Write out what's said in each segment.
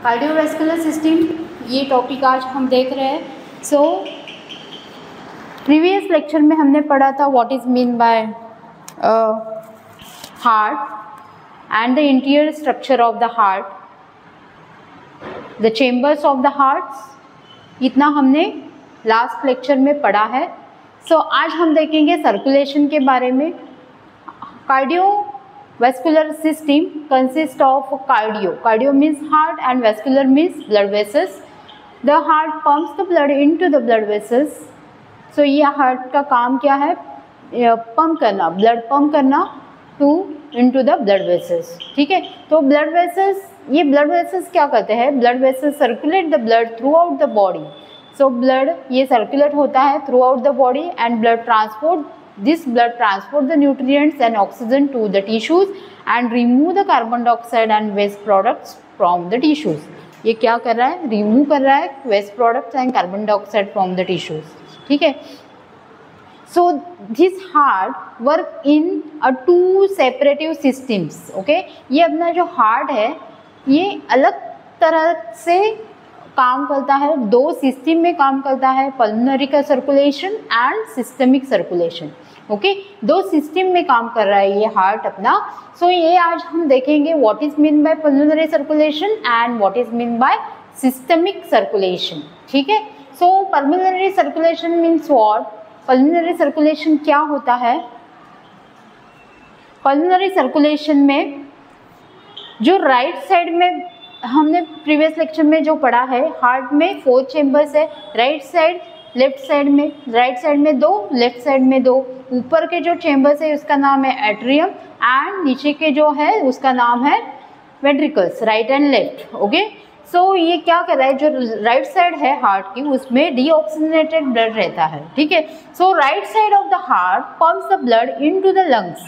Cardiovascular system, ये topic आज हम देख रहे हैं। सो प्रीवियस लेक्चर में हमने पढ़ा था what is mean by heart and the interior structure of the heart, the chambers of the heart, इतना हमने लास्ट लेक्चर में पढ़ा है। सो आज हम देखेंगे सर्कुलेशन के बारे में। Cardiovascular system consists of cardio. Cardio means heart and vascular means blood vessels. The heart pumps the blood into the blood vessels. So ये heart का काम क्या है? पंप करना, blood पंप करना into the blood vessels. ठीक है, तो blood vessels, ये blood vessels क्या करते हैं? Blood vessels circulate the blood throughout the body. So blood ये circulate होता है throughout the body and blood transport. This blood transport the nutrients and oxygen to the tissues and remove the carbon dioxide and waste products from the tissues. ये क्या कर रहा है? Remove कर रहा है waste products and carbon dioxide from the tissues. ठीक है. So this heart work in a two separative systems. Okay. ये अपना जो heart है ये अलग तरह से काम करता है, दो सिस्टम में काम करता है, पल्मोनरी का circulation and systemic circulation. Okay, दो सिस्टम में काम कर रहा है ये हार्ट अपना। सो ये आज हम देखेंगे what is mean by pulmonary circulation and what is mean by systemic circulation. ठीक है, so pulmonary circulation means what? Pulmonary circulation क्या होता है? पल्मोनरी सर्कुलेशन में जो राइट साइड में हमने प्रीवियस लेक्चर में जो पढ़ा है, हार्ट में 4 चेम्बर्स है, राइट साइड लेफ्ट साइड में, राइट साइड में 2, लेफ्ट साइड में 2। ऊपर के जो चेम्बर्स है उसका नाम है एट्रियम एंड नीचे के जो है उसका नाम है ventricles, right and left. Okay, so ये क्या कर रहा है, जो राइट साइड है हार्ट की उसमें डीऑक्सीजनेटेड ब्लड रहता है। ठीक है, so right side of the heart pumps the blood into the lungs.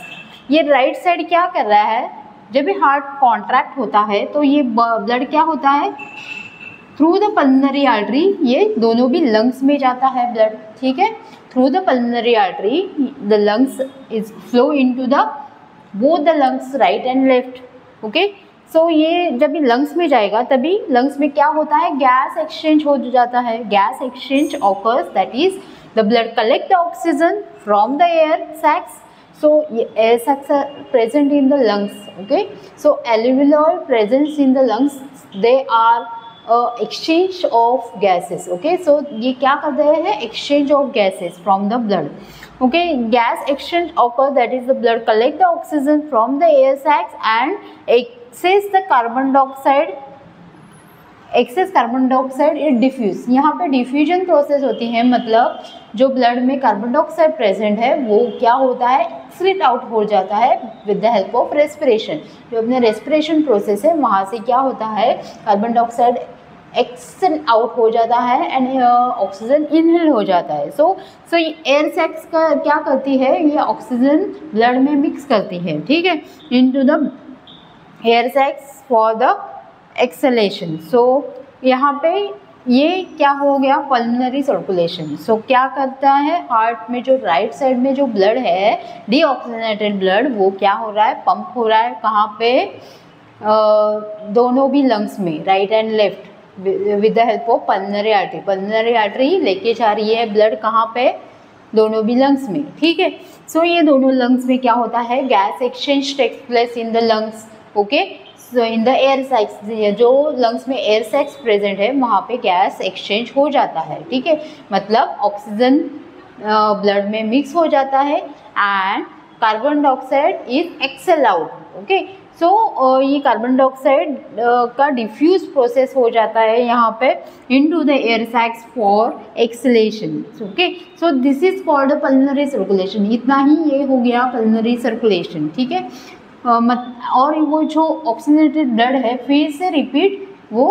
ये राइट साइड क्या कर रहा है? जब भी हार्ट कॉन्ट्रैक्ट होता है तो ये ब्लड क्या होता है? थ्रू द पल्मोनरी आर्टरी, ये दोनों भी लंग्स में जाता है ब्लड। ठीक है, through the pulmonary artery the lungs is flow into the both the lungs, right and left. Okay, so ये जब भी लंग्स में जाएगा तभी लंग्स में क्या होता है? गैस एक्सचेंज हो जाता है। Gas exchange occurs, that is the blood collect the oxygen from the air सैक्स. So air sacs are present in the lungs. Okay, so alveolar presence in the lungs, they are exchange of gases. Okay, so ये क्या कर रहे हैं? Exchange of gases from the blood. Okay, gas exchange occur, that is the blood collect the oxygen from the air sacs and excess the carbon dioxide. Excess carbon dioxide it diffuse, यहाँ पे diffusion process होती है, मतलब जो blood में carbon dioxide present है वो क्या होता है? एक्सक्रीट आउट हो जाता है with the help of respiration. जो अपने रेस्पिरेशन प्रोसेस है वहाँ से क्या होता है? कार्बन डाइऑक्साइड एक्सेल आउट हो जाता है एंड ऑक्सीजन इनहेल हो जाता है। सो एयर सैक्स का क्या करती है? ये ऑक्सीजन ब्लड में मिक्स करती है। ठीक है, into the air sacs for the exhalation. So यहाँ पे ये क्या हो गया? Pulmonary circulation. सो क्या करता है? हार्ट में जो राइट साइड में जो ब्लड है, डीऑक्सीजनेटेड ब्लड, वो क्या हो रहा है? पंप हो रहा है। कहाँ पे? दोनों भी लंग्स में, right and left, with the help of pulmonary artery. Pulmonary artery लेके जा रही है ब्लड कहाँ पे? दोनों भी लंग्स में। ठीक है, सो ये दोनों लंग्स में क्या होता है? Gas exchange takes place in the lungs. Okay, so in the air sacs, जो लंग्स में एयर सैक्स प्रेजेंट है वहाँ पे गैस एक्सचेंज हो जाता है। ठीक है, मतलब ऑक्सीजन ब्लड में मिक्स हो जाता है and carbon dioxide is exhale out. Okay, so ये कार्बन डाइऑक्साइड का डिफ्यूज प्रोसेस हो जाता है यहाँ पे into the air sacs for exhalation. Okay, so this is called pulmonary circulation. इतना ही ये हो गया पल्मोनरी सर्कुलेशन। ठीक है, और वो जो ऑक्सीजनेटेड ब्लड है फिर से रिपीट वो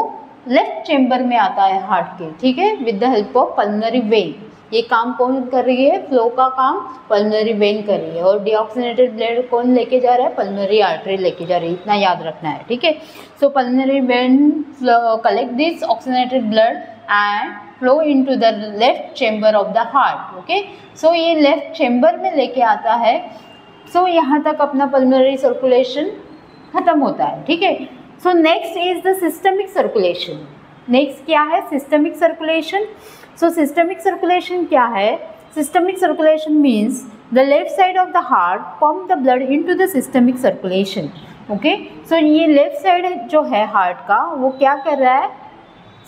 लेफ्ट चेम्बर में आता है हार्ट के। ठीक है, with the help of pulmonary vein. ये काम कौन कर रही है? फ्लो का काम पल्मोनरी वेन कर रही है। और डीऑक्सीजनेटेड ब्लड कौन लेके जा रहा है? पल्मोनरी आर्टरी लेके जा रही है। इतना याद रखना है। ठीक है, so pulmonary vein collect this oxygenated blood and flow into the left chamber of the heart. Okay, so ये लेफ्ट चेम्बर में लेके आता है। सो यहाँ तक अपना पल्मोनरी सर्कुलेशन खत्म होता है। ठीक है, So next is the systemic circulation. Next क्या है? Systemic circulation. So systemic circulation क्या है? Systemic circulation means the left side of the heart pump the blood into the systemic circulation. Okay? So ये left side जो है heart का वो क्या कर रहा है?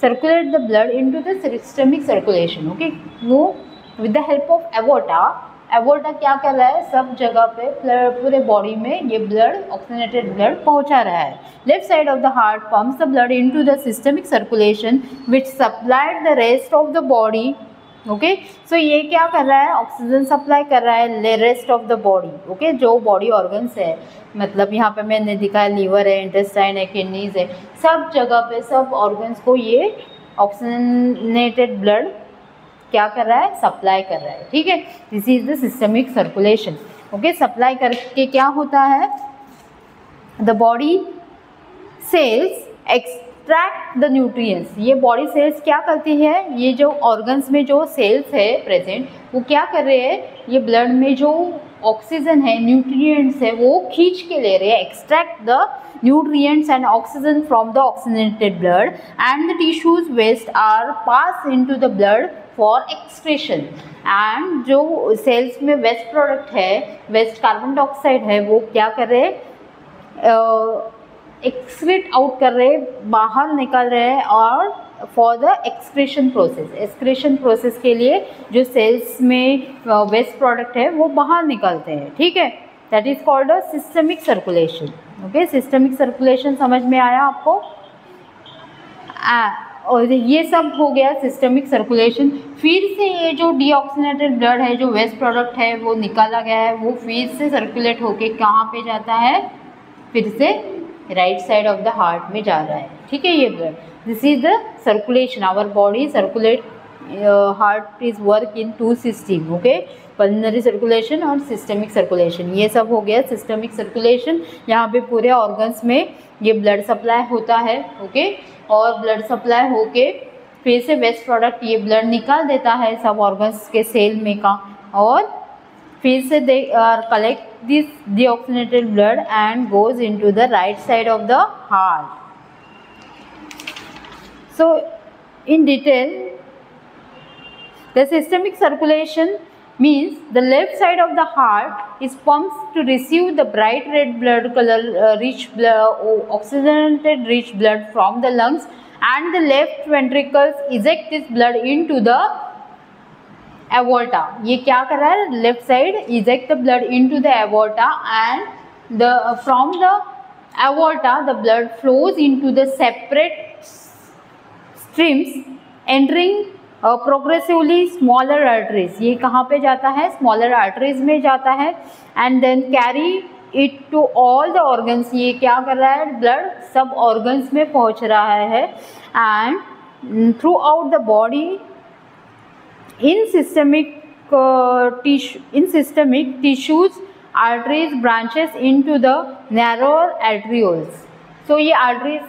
Circulate the blood into the systemic circulation. Okay? वो with the help of aorta. एवोल्टा क्या कर रहा है? सब जगह पे पूरे बॉडी में ये ब्लड, ऑक्सीजनेटेड ब्लड पहुंचा रहा है. Left side of the heart pumps the blood into the systemic circulation which supplied the rest of the body. Okay, so ये क्या कर रहा है? ऑक्सीजन सप्लाई कर रहा है rest of the body. Okay, जो बॉडी ऑर्गन्स है, मतलब यहाँ पे मैंने दिखा है लीवर है, इंटेस्टाइन है, किडनीज है, सब जगह पे सब ऑर्गन्स को ये ऑक्सीजनेटेड ब्लड क्या कर रहा है? सप्लाई कर रहा है. ठीक है, this is the systemic circulation. Okay, supply करके क्या होता है? The body sales extract the nutrients. ये बॉडी सेल्स क्या करती है? ये जो ऑर्गन्स में जो सेल्स है प्रेजेंट, वो क्या कर रहे हैं? ये ब्लड में जो ऑक्सीजन है, न्यूट्रिएंट्स है, वो खींच के ले रहे हैं. Extract the nutrients and oxygen from the oxygenated blood and the tissues waste are passed into the blood for excretion. and जो सेल्स में वेस्ट प्रोडक्ट है, वेस्ट कार्बन डाइऑक्साइड है, वो क्या कर रहे हैं? एक्सक्रीट आउट कर रहे हैं, बाहर निकल रहे हैं. और for the excretion process, excretion process के लिए जो सेल्स में वेस्ट प्रोडक्ट है वो बाहर निकलते हैं. ठीक है, that is called a systemic circulation. Okay, systemic circulation समझ में आया आपको? और ये सब हो गया सिस्टमिक सर्कुलेशन. फिर से ये जो डीऑक्सीनेटेड ब्लड है, जो वेस्ट प्रोडक्ट है, वो निकाला गया है, वो फिर से सर्कुलेट होके कहाँ पे जाता है? फिर से right side of the heart में जा रहा है. ठीक है, ये blood, this is the circulation. Our body circulate, heart is work in to system. Okay, pulmonary circulation और सिस्टमिक सर्कुलेशन, ये सब हो गया सिस्टमिक सर्कुलेशन. यहाँ पे पूरे ऑर्गन्स में ये ब्लड सप्लाई होता है. ओके, और ब्लड सप्लाई होके फिर से वेस्ट प्रोडक्ट ये ब्लड निकाल देता है सब ऑर्गन्स के सेल में का, और फिर से they collect this deoxygenated blood and goes into the right side of the heart. So in detail, the systemic circulation means the left side of the heart is pumped to receive the bright red blood color rich blood, oxygenated rich blood from the lungs, and the left ventricles eject this blood into the aorta. ये क्या कर रहा है? Left side eject the blood into the aorta, and the from the aorta the blood flows into the separate streams entering progressively smaller arteries. ये कहाँ पे जाता है? स्मॉलर आर्टरीज में जाता है. And then carry it to all the organs. ये क्या कर रहा है? ब्लड सब ऑर्गन्स में पहुँच रहा है. And throughout the body in systemic tissues arteries branches into the narrower arterioles. तो ये आर्टरीज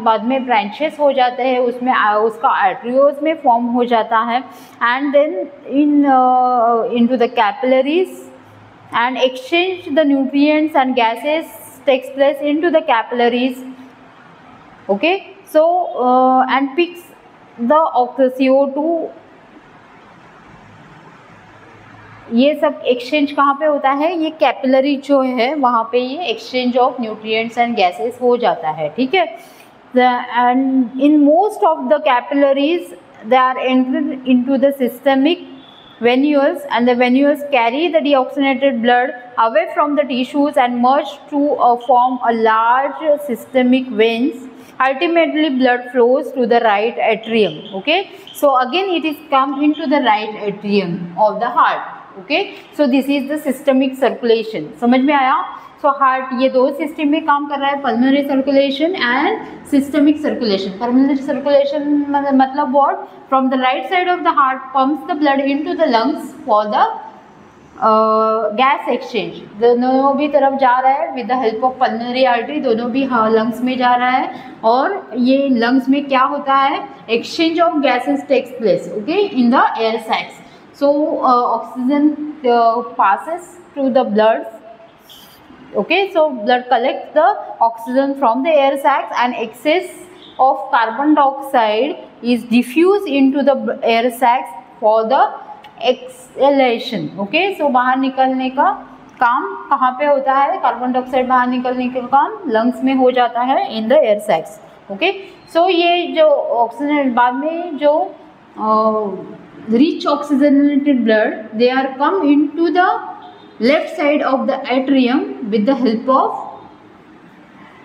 बाद में ब्रांचेस हो जाते हैं, उसमें उसका आर्टरियोल्स में फॉर्म हो जाता है. And then into the capillaries and exchange the nutrients and gases takes place into the capillaries. Okay, so and picks the CO2. ये सब एक्सचेंज कहाँ पे होता है? ये कैपिलरी जो है वहाँ पे ये exchange of nutrients and gases हो जाता है. ठीक है, and in most of the capillaries they are entered into the systemic venules, and the venules carry the deoxygenated blood away from the tissues and merge to form a large systemic veins. Ultimately blood flows to the right atrium. Okay, so again it is come into the right atrium of the heart. Okay, so this is the systemic circulation. समझ में आया? So heart ये दो system में काम कर रहा है, pulmonary circulation and systemic circulation. Pulmonary circulation मतलब what? From the right side of the heart pumps the blood into the lungs for the gas exchange. दोनों भी तरफ जा रहा है with the help of pulmonary artery, दोनों भी lungs में जा रहा है. और ये lungs में क्या होता है? Exchange of gases takes place. Okay, in the air sacs. So oxygen passes to the blood Okay, so blood collects the oxygen from the air sacs and excess of carbon dioxide is diffused into the air sacs for the exhalation. Okay, so बाहर निकलने का काम कहाँ पे होता है? Carbon dioxide बाहर निकलने का काम लंग्स में हो जाता है in the air sacs. Okay, so ये जो ऑक्सीजन बाद में जो rich oxygenated blood, they are come into the left side of the atrium with the help of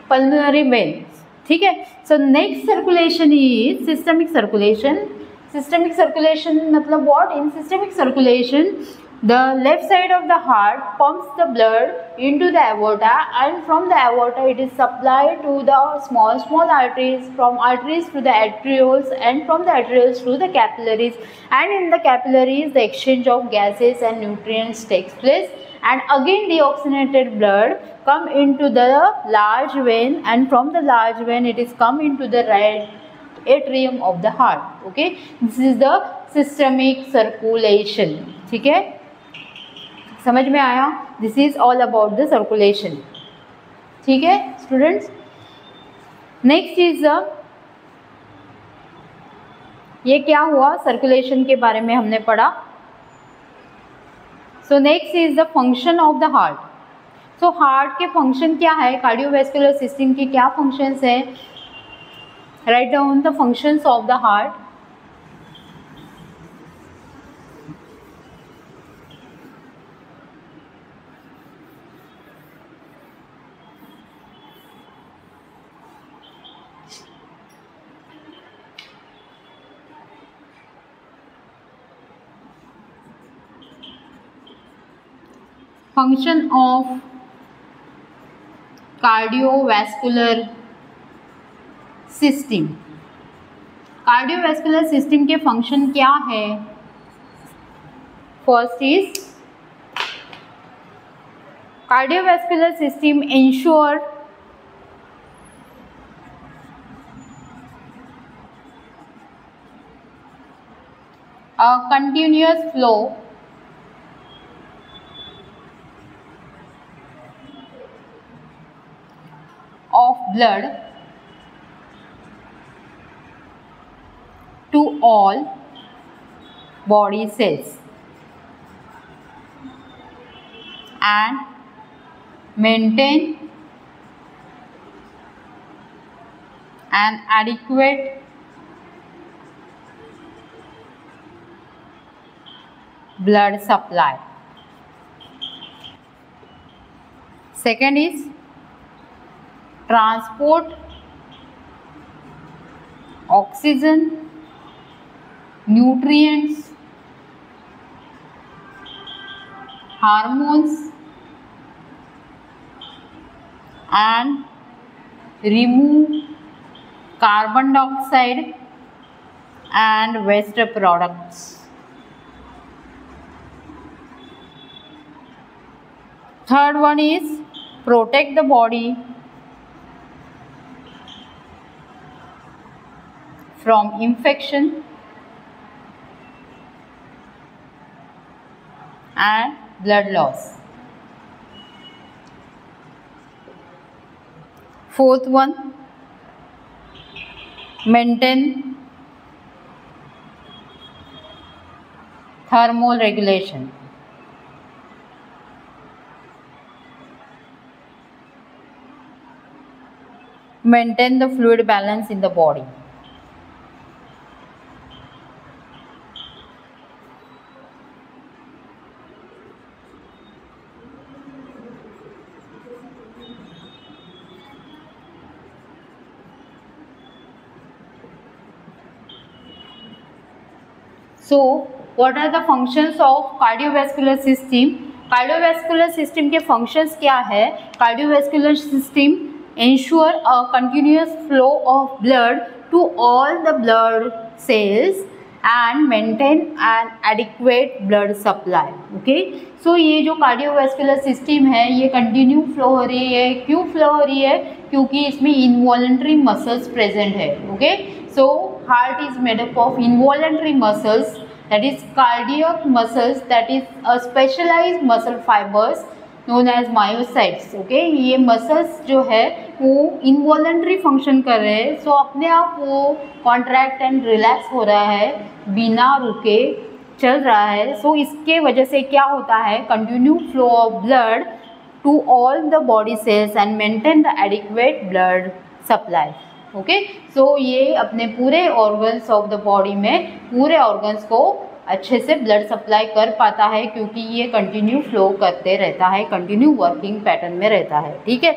pulmonary veins. ठीक है. So next circulation is systemic circulation. Systemic circulation मतलब what? In systemic circulation, the left side of the heart pumps the blood into the aorta, and from the aorta it is supplied to the small arteries, from arteries to the arterioles, and from the arterioles to the capillaries, and in the capillaries the exchange of gases and nutrients takes place, and again deoxygenated blood come into the large vein, and from the large vein it is come into the right atrium of the heart. Okay, this is the systemic circulation. ठीक है, समझ में आया? This is all about the circulation. ठीक है students. Next is ये क्या हुआ? सर्कुलेशन के बारे में हमने पढ़ा. So next is the function of the heart. So heart के फंक्शन क्या है? कार्डियोवैस्कुलर सिस्टम के क्या फंक्शंस हैं? Write down the functions of the heart. Function of cardiovascular system. Cardiovascular system के फंक्शन क्या है? First is cardiovascular system ensure a continuous flow of blood to all body cells and maintain an adequate blood supply. Second is transport oxygen, nutrients, hormones and remove carbon dioxide and waste products. Third one is protect the body from infection and blood loss. Fourth one, maintain thermal regulation. Maintain the fluid balance in the body. So, what are the functions of cardiovascular system? Cardiovascular system के functions क्या है? Cardiovascular system ensure a continuous flow of blood to all the blood cells and maintain an adequate blood supply. Okay, so ये जो cardiovascular system है ये continue flow हो रही है. क्यों flow हो रही है? क्योंकि इसमें involuntary muscles present है. Okay, so heart is made up of involuntary muscles, that is cardiac muscles, that is a specialized muscle fibers known as myocytes. Okay, ये मसल्स जो है वो इनवॉलेंट्री फंक्शन कर रहे हैं, सो अपने आप वो कॉन्ट्रैक्ट एंड रिलैक्स हो रहा है, बिना रुके चल रहा है। सो इसके वजह से क्या होता है, continue flow of blood to all the body cells and maintain the adequate blood supply. Okay, so ये अपने पूरे ऑर्गन्स ऑफ द बॉडी में पूरे ऑर्गन्स को अच्छे से ब्लड सप्लाई कर पाता है, क्योंकि ये कंटिन्यू फ्लो करते रहता है, कंटिन्यू वर्किंग पैटर्न में रहता है। ठीक है,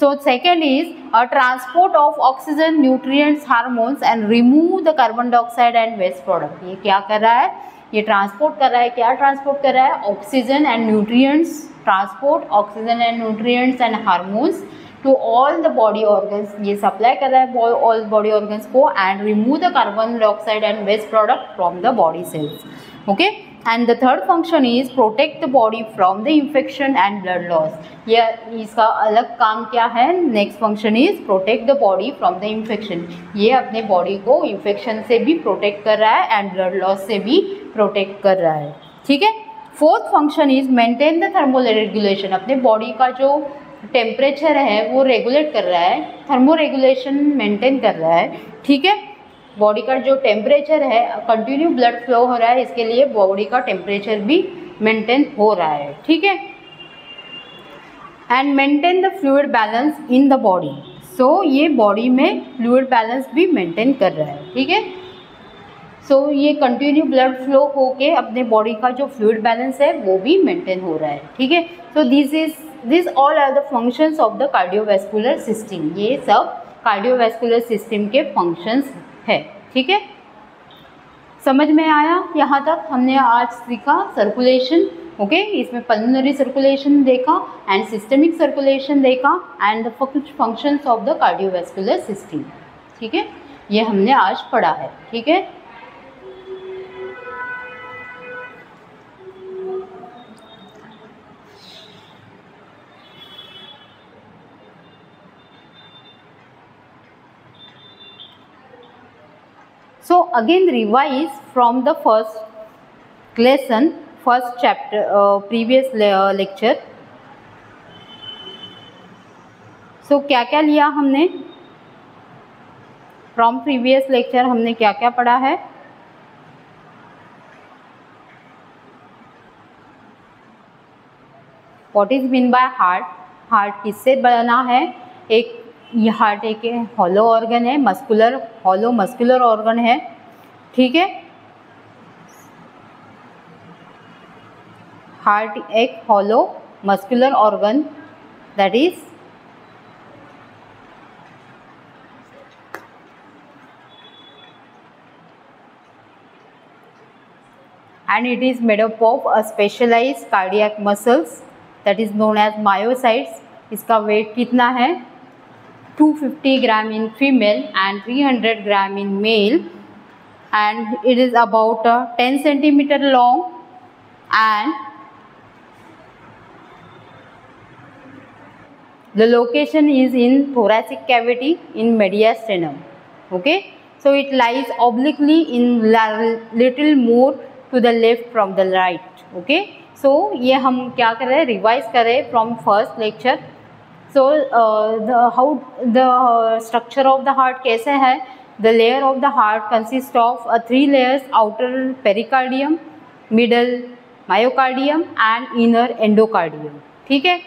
so second is a transport of oxygen, nutrients, hormones and remove the carbon dioxide and waste product. ये क्या कर रहा है, ये ट्रांसपोर्ट कर रहा है, क्या ट्रांसपोर्ट कर रहा है, oxygen and nutrients, transport oxygen and nutrients and hormones to all the body organs, ये सप्लाई कर रहा है ऑल बॉडी ऑर्गन्स को, and remove the carbon dioxide and waste product from the body cells. Okay, and the third function is protect the body from the infection and blood loss. ये इसका अलग काम क्या है, next function is protect the body from the infection. ये अपने body को infection से भी प्रोटेक्ट कर रहा है एंड ब्लड लॉस से भी प्रोटेक्ट कर रहा है। ठीक है, fourth function is maintain the thermal regulation. अपने बॉडी का जो टेम्परेचर है वो रेगुलेट कर रहा है, थर्मो रेगुलेशन मेंटेन कर रहा है। ठीक है, बॉडी का जो टेम्परेचर है, कंटिन्यू ब्लड फ्लो हो रहा है, इसके लिए बॉडी का टेम्परेचर भी मेंटेन हो रहा है। ठीक है, and maintain the fluid balance in the body. So ये बॉडी में फ्लूइड बैलेंस भी मेंटेन कर रहा है। ठीक है, सो ये कंटिन्यू ब्लड फ्लो होके अपने बॉडी का जो फ्लूइड बैलेंस है वो भी मेंटेन हो रहा है। ठीक है, so this all are the functions of the cardiovascular system. ये सब कार्डियोवैस्कुलर सिस्टम के फंक्शंस है। ठीक है, समझ में आया? यहाँ तक हमने आज सीखा सर्कुलेशन। ओके, इसमें पल्मोनरी सर्कुलेशन देखा एंड सिस्टमिक सर्कुलेशन देखा and the functions of the cardiovascular system. ठीक है, ये हमने आज पढ़ा है। ठीक है, so again revise from the first lesson, first chapter, previous lecture. so क्या क्या लिया हमने फ्रॉम प्रीवियस लेक्चर, हमने क्या क्या पढ़ा है? What is mean by heart, heart किससे बना है? एक ये हार्ट एक हॉलो ऑर्गन है, मस्कुलर हॉलो मस्कुलर ऑर्गन है। ठीक है, हार्ट एक hollow muscular organ that is and it is made up of a specialized cardiac muscles that is known as myocytes. इसका वेट कितना है? 250 ग्राम in female and 300 gram in male, and it is about 10 centimeter long and the location is in thoracic cavity in mediastinum. Okay, so it lies obliquely in little more to the left from the right. Okay, so ये हम क्या कर रहे हैं, revise कर रहे हैं from first lecture. So how the structure of the heart कैसे है? The layer of the heart consist of 3 layers, outer pericardium, middle myocardium and inner endocardium. ठीक है,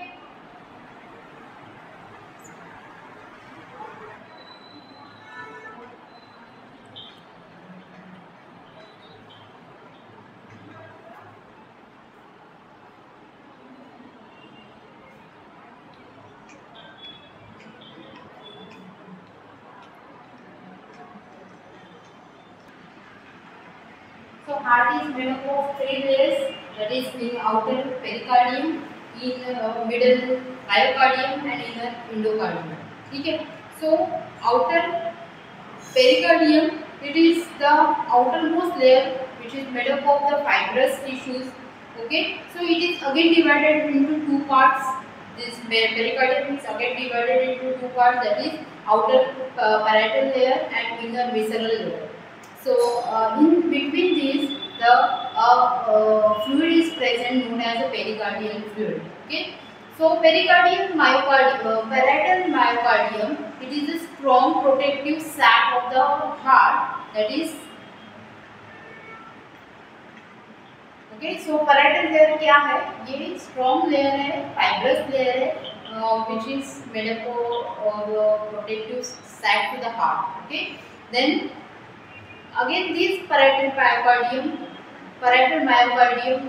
so heart is made up of 3 layers, that is in outer pericardium, in middle myocardium and inner endocardium. ठीक है, so outer pericardium, it is the outermost layer which is made up of the fibrous tissues. Okay, so it is again divided into 2 parts. This pericardium is again divided into 2 parts, that is outer parietal layer and inner visceral layer. So in between these the fluid is present known as a pericardial fluid. Okay, So parietal myocardium, it is a strong protective sac of the heart, that is okay. So parietal layer क्या है? ये strong layer है, fibrous layer है, which is made up of protective sac to the heart. Okay. Then again this parietal myocardium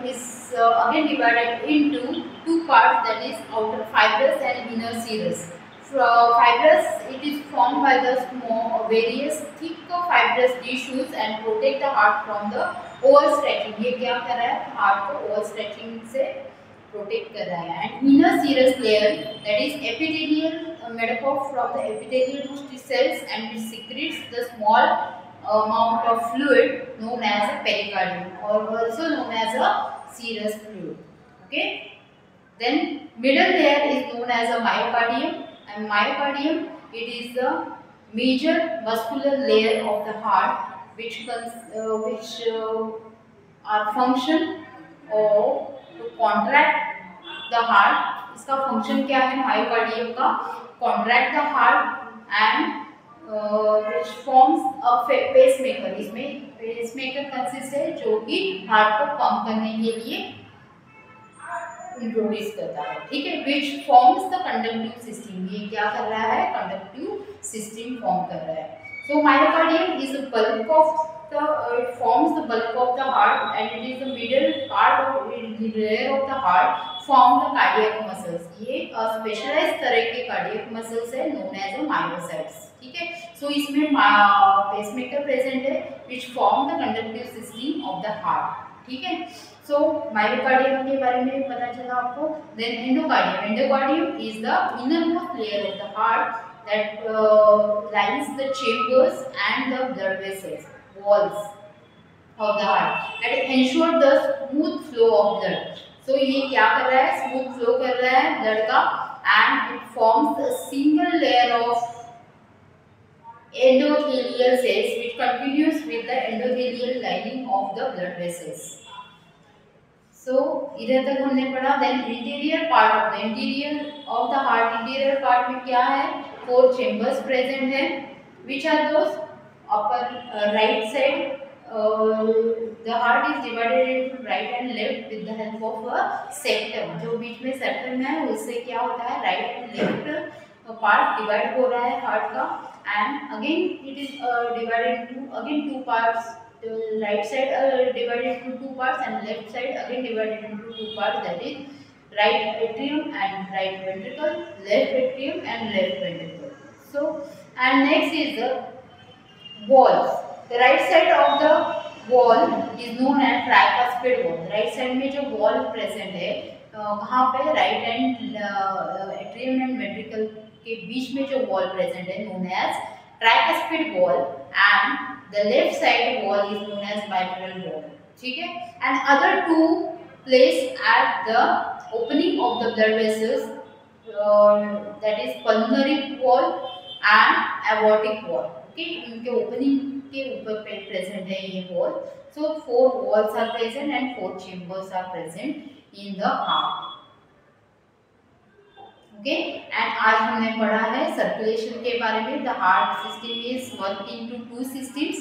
is again divided into two parts, that is outer fibrous and inner serous. Fibrous, it is formed by the small various thick fibrous tissues and protect the heart from the overstretching. ये क्या कर रहा है? Heart को ओवरस्ट्रेचिंग से protect कर रहा है. And inner serous layer, that is epithelial, made up from the epithelial cells, and it secretes the small amount of fluid known as a pericardium, or also known as a serous fluid. Okay. Then middle layer is known as a myocardium, and myocardium, it is the major muscular layer of the heart which are function of to contract the heart. इसका function क्या है myocardium का? Contract the heart and which forms a pacemaker. इसमें pacemaker consist है जो कि heart को pump करने के लिए इंट्रोड्यूस करता है. ठीक है. which forms the conductive system. ये क्या कर रहा है? conductive system form कर रहा है. So myocardium is the bulk of the it forms the bulk of the heart, and it is the middle part of the layer of the heart form the cardiac muscles. ये specialised तरह के cardiac muscles है known as myocytes. ठीक है. सो इसमें pacemaker present है which form the conductive system of the heart. ठीक है. सो मायोकार्डियम के बारे में पता चला आपको. Then endocardium is the innermost layer of the heart that lines the chambers and the blood vessels walls of the heart and ensure the smooth flow of blood. So ये क्या कर रहा है? स्मूथ फ्लो कर रहा है blood का, and it forms a single layer of endothelial cells which continues with the endothelial lining of the blood vessels. So इधर तक हमने पढ़ा. Then interior part of the heart. Interior part में क्या है? 4 chambers present है. Which are those? Upper right side. The heart is divided into right and left with the help of a septum. जो बीच में septum है उससे क्या होता है? right and left part divide हो रहा है हार्ट का. And again it is divided into again 2 parts. The right side divided into 2 parts and left side again divided into 2 parts, that is right atrium and right ventricle, left atrium and left ventricle. So and next is the walls. The right side of the wall is known as tricuspid wall. Right side में जो wall present है कहाँ पे? right and atrium and ventricle के बीच में जो wall present है known as tricuspid wall, and the left side wall is known as mitral wall. ठीक है. and other 2 placed at the opening of the blood vessels, that is pulmonary wall and aortic wall. okay. उनके opening के ऊपर पे present है ये wall. so 4 walls are present and 4 chambers are present in the heart. Okay. And आज हमने पढ़ा है सर्कुलेशन के बारे में. The heart system is work into 2 systems,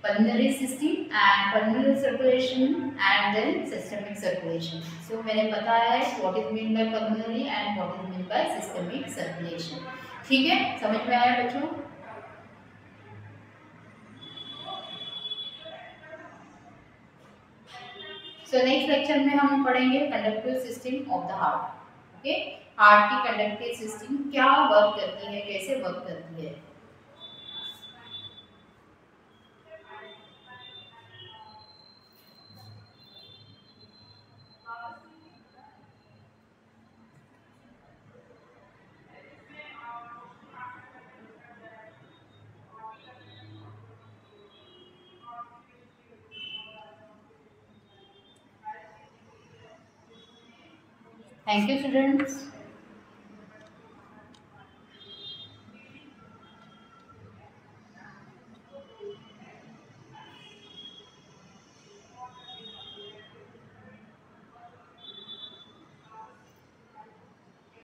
pulmonary system and pulmonary circulation and then systemic circulation. So मैंने बताया है what is mean by pulmonary and what is mean by systemic circulation. ठीक है. समझ में आया बच्चों? सो नेक्स्ट लेक्चर में हम पढ़ेंगे conductive system of the heart. Okay. Heart की कंडक्टिव सिस्टम क्या वर्क करती है, कैसे वर्क करती है. Thank you students.